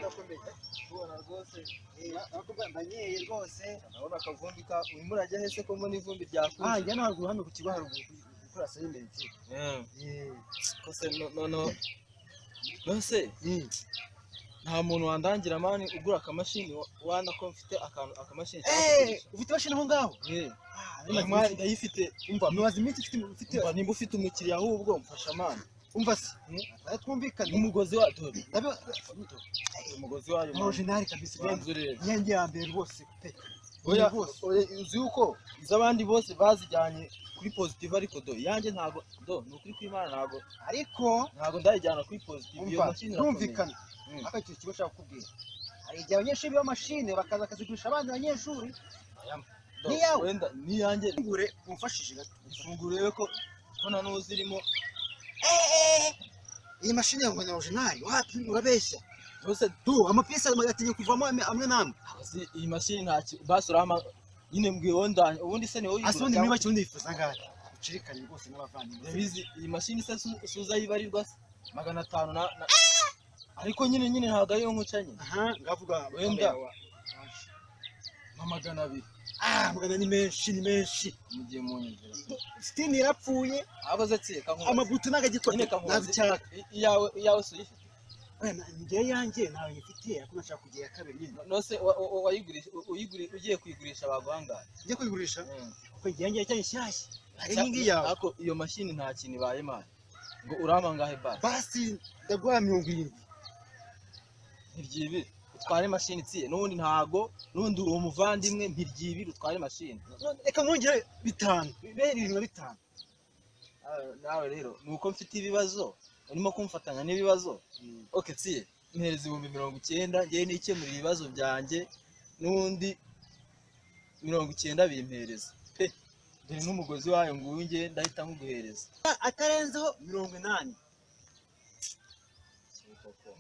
udakomeye ubona rwose nakubwa mbanyeye rwose urabona akavumbi ka urimo urajya hese ko mbona ivumbi ryakuze njya ntabwo hano ku kigo haruguru gukora assignment kose nose nta muntu wandangira mani ugura akamashini wana ko mfite akamashini ufite imashini aho ngaho ndayifite umva nubaza iminsi ufite nimba ufite umukiriya ahubwo mfasha mani umva se twumvikane umugozi wa dore umugozi wayo original kabisa yanjye ya mbere rwose pe oya uzi uko izabandi bose bazijyanye kuri positive ariko do yanjye ntago do nukuri kw'Imana ntago ndayijyana kuri positive iyo mashini twumvikane aka cyo kigo shaka kubwira hari igihe abanyeshuri b'amashine bakaza kazigurisha abandi banyeshuri wenda niyanjye ngure umfashije gato ifungure ko nanuzirimo iyi mashini yangu ni original wapi urabeshya rwose tu amapisa magatinye kuvamo amwe namwe iyi mashini ntaki basurama nyine mbwiye wondanye ubundi se ni wowe asundi niba cyo ndifuza ngari ucirikanye rwose n'abavandimwe ndabizi iyi mashini se suza yibarirwa 500 ariko nyine ntago ariyo nkucanye ngavuga wenda 200 mugana ni menshi mugiye mu nyinjira stini irapfuye abaze tse amabuto nagagikora nazicyaka iyawe suyifite njye yanjye nawe ngifitiye ariko nashaka kugera kabiri nyine nose ugiye kuyigurisha bagwanga njye kuyigurisha uko yanjye cyane shyashya ari ngingi yawe ako iyo mashini nta kintu ibaye mani ngo urama ngahe basi ndagwa 70 ntiryibi utware mashini tsiye nubundi ntago nubundi uwo muvandimwe ntiryibi utware mashini reka mwongere 5 5 nawe rero nuko mfite ibibazo urimo kumfatanya n'ibibazo okay tsiye mpereza 90 ngiye nikemura ibibazo byanjye nubundi 90 bimpereza pe dore n'umugozi wayo nguye ndahita nguhereza atarenzeho 80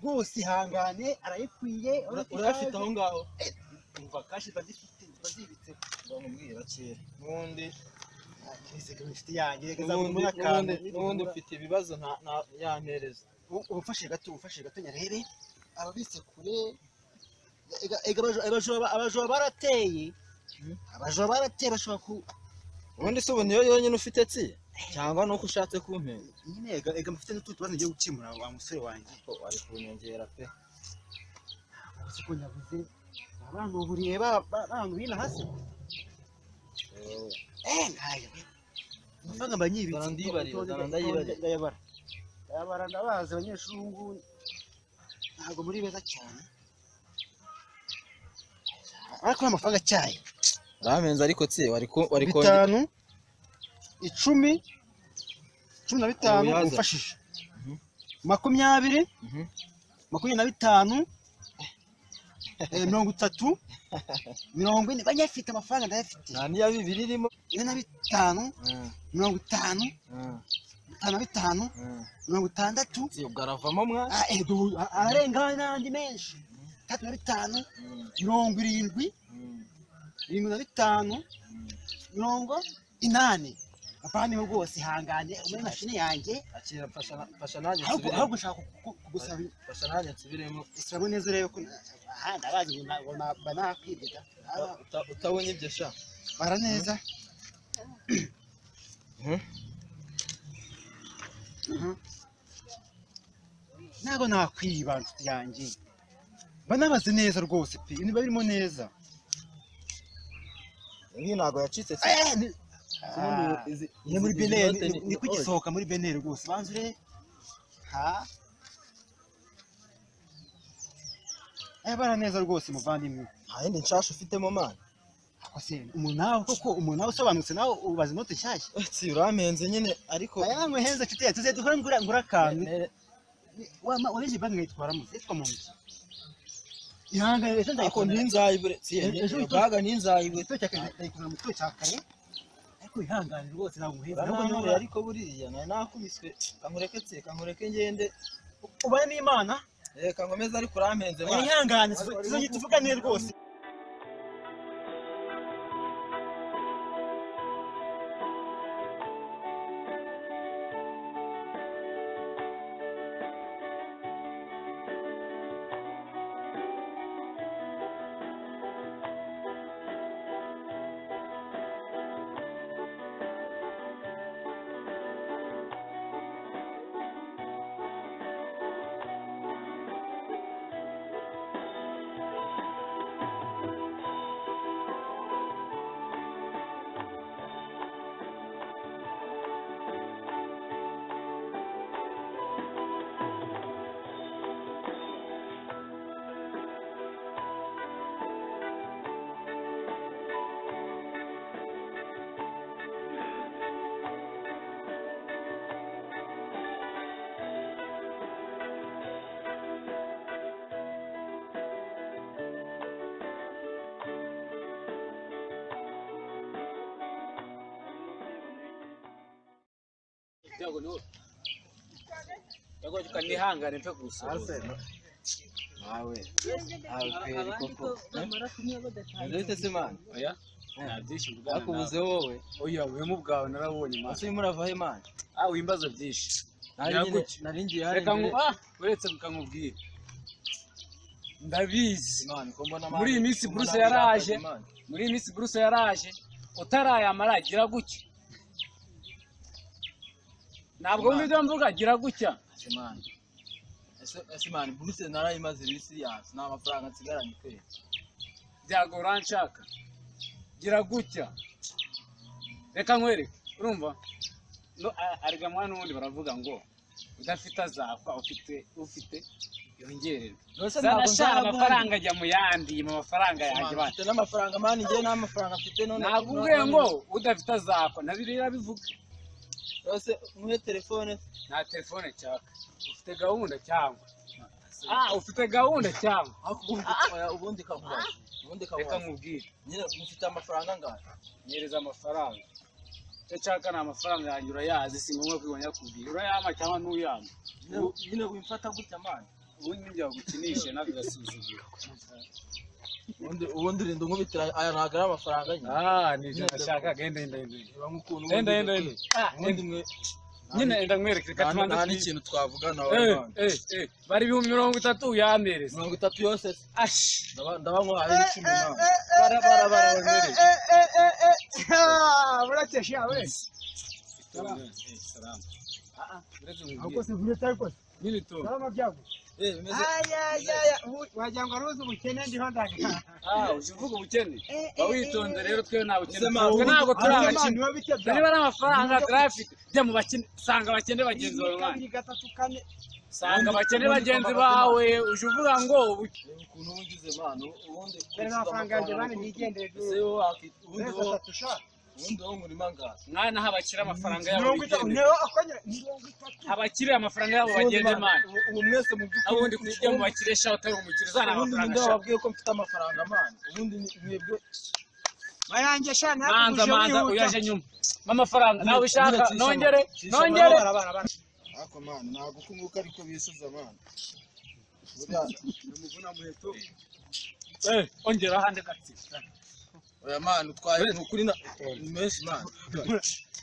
rwose ihangane arayikwiye urafite aho ngaho umva kashi bazifite bazibitse bamubwira kera nubundi nubundi ufite ibibazo nta yampereza umfashe gato nyarebe ababitse kure abajoba barateye bashobora ku ubundi se ubu niyo yonyine ufite tsi cyangwa nuko ushatse kumpera nyine ega mfite n'utundi tubazo ngiye gukemura wa musore wanjye wari kunyongera pe siko nyabuze abantu buriye bantu bina hasi ngaya amafaranga mbanyibitse ndayabara ndabazi abanyeshuri ubu ntabwo muri beza cyane ariko amafaranga cyaye ramenze ariko tsi wari 5 10 15 umfashije 20 25 30 40 banyafite amafaranga ndayafite nta niya 2 irimo 45 50 55 60 ubwaravamo mwa arenga n'andi menshi 35 70 75 80 apani rwose ihangane muri mashini yanjye akira fasha nanjye ahubwo ushaka kugusaba fasha nanjye nsubiremo isaba neza rero ko ndabazi ngo banakwibida utabonye ibyo sha bara neza ntago nakwiba nshuti yanjye banabaze neza rwose pe niba birimo neza iyi ntago yacitse ni muri beneri ni kugisohoka muri beneri rwose banzure bara neza rwose muvandimwe nta yindi nshasha ufitemo mani umuntu nawe usobanutse nawe ubaza inote nshyashya si uramenze nyine ariko aya namwe henze mfite tuze duhora ngura akantu wabizi banki nkayitwaramo yitwa mu ntoki ihangane ejo ndayiko ntinzayibure baga ntinzayibure ndayikuzana mu cya kare ariko ihangane rwose ntabwo muheza ariko buriya nari nakubiswe kankureke ngende ubane n'Imana reka nkomeze ariko uramenze ihangane tuvugane rwose byago niho yago kanihangane mpe gusoza nawe kweri koko ndetse se man oya byinshi bwana akubuze wowe oya wewe mu bwawe narabonye man ase murava he man wimbaza byinshi naringiye hari reka ngo uretse kukamubwira ndabizi muri iyi minsi Bruce yaraje muri iyi minsi Bruce yaraje utarayamara gira gutya ntabwo mbidwa mvuga gira gutya ese man Bruce narayimaze bisi yasi nta mafaranga nsigaranye kweli byagora nshaka gira gutya reka nkwereke urumva no ariga mwana n'ubundi baravuga ngo udafite azapfa ufite yongererwa sanashaka amafaranga ajya mu yandi mu mafaranga yanjye bana mfite n'amafaranga mani ngiye nta mafaranga mfite none ntabwo uvuye ngo udafite azapfa nabirira bivuga yose muhe telefone nta telefone cyaka ufite gahunda cyangwa ufite gahunda cyangwa ubundi kavuga reka nkubwire nyine mufite amafaranga ngahe nyereza amafaranga cyo cyaka na amafaranga yanjye urayazi si ngombwa kwibona kubwira urayama cyangwa ntuyama nyine wimfata gutya mani ubundi njya gukinisha nawe ugasuzugura ubundi rinda nkubitira aya ntabwo ari amafaranga nibyo nashaka genda nyine enda nkwereke reka tubanze nta n'ikintu twavugana bari ibihumbi 30 yamereza 30 yose ndabamuhaye 10 nawe uratesha we salam ako se vile tariko nini to salama byago wajyanga ruzi ubukene ndiho ndanga uvuga ubukene bawitonde rero twe nta bukene ntabwo turi abakene niba ari amafaranga traffic bya mu bakene sanga abakene bagenzi bawe mwana sanga abakene bagenzi bawe uje uvuga ngo ukuntu ungize mano ubundi amafaranga yanjye bane nigendere ese ubundi wo muri mangara mwana habakira amafaranga yabo habakire amafaranga yabo bagenze mwana ubu mwese mu by'ukuri ubundi kujya mu bakiresha utari umukire zana amafaranga ndababwiye ko mfite amafaranga mwana ubundi mwebwe bayanjye sha ntabwo uyaje nyuma amafaranga nawe ushaka nongere ako mwana ntabwo kunguka ariko bisuza mwana umuvuna muheto ongera hande gatsi oya mwana utwaye n'ukuri na menshi mwana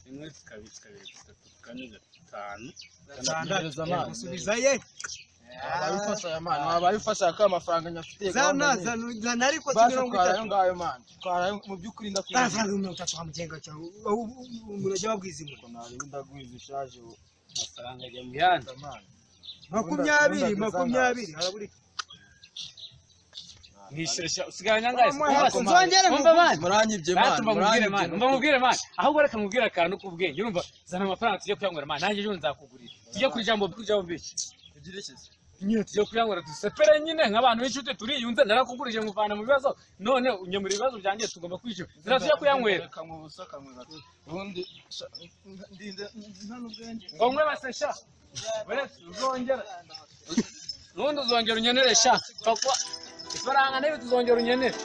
imwe kabiri 3 4 5 gusubiza ye abifasha ya mwana abifasha ko amafaranga nyafite zana ariko 30 ngayo mwana twara mu by'ukuri ndakwiye amafaranga 30 amugenga cyangwa umurage wabwizimu ko nabi ndagwiza ishaje amafaranga ajya mu yandi mwana 20 haraburi nishesha usiganya ngaye umva bana muranyibye mwana mubwire mwana ahubwo reka mubwire akantu kubwenge urumva zana amafaranga tujye kuyangura mwana nanjye ejo nzakugurira tujye kuri jambo biki ugirekeze nyine tujye kuyangura dusepere nyine nk'abantu b'inshuti turiyunze narakugurije muvana mu bibazo none unyemura ibibazo byanjye tugomba kwishyura zira tujye kuyanywera kamubusa kamwe ubundi ndinde nta n'ubwenge ngo mwe basesha uretse uzongera nundi uzongera unyeneresha ifaranga niba tuzongera unyenere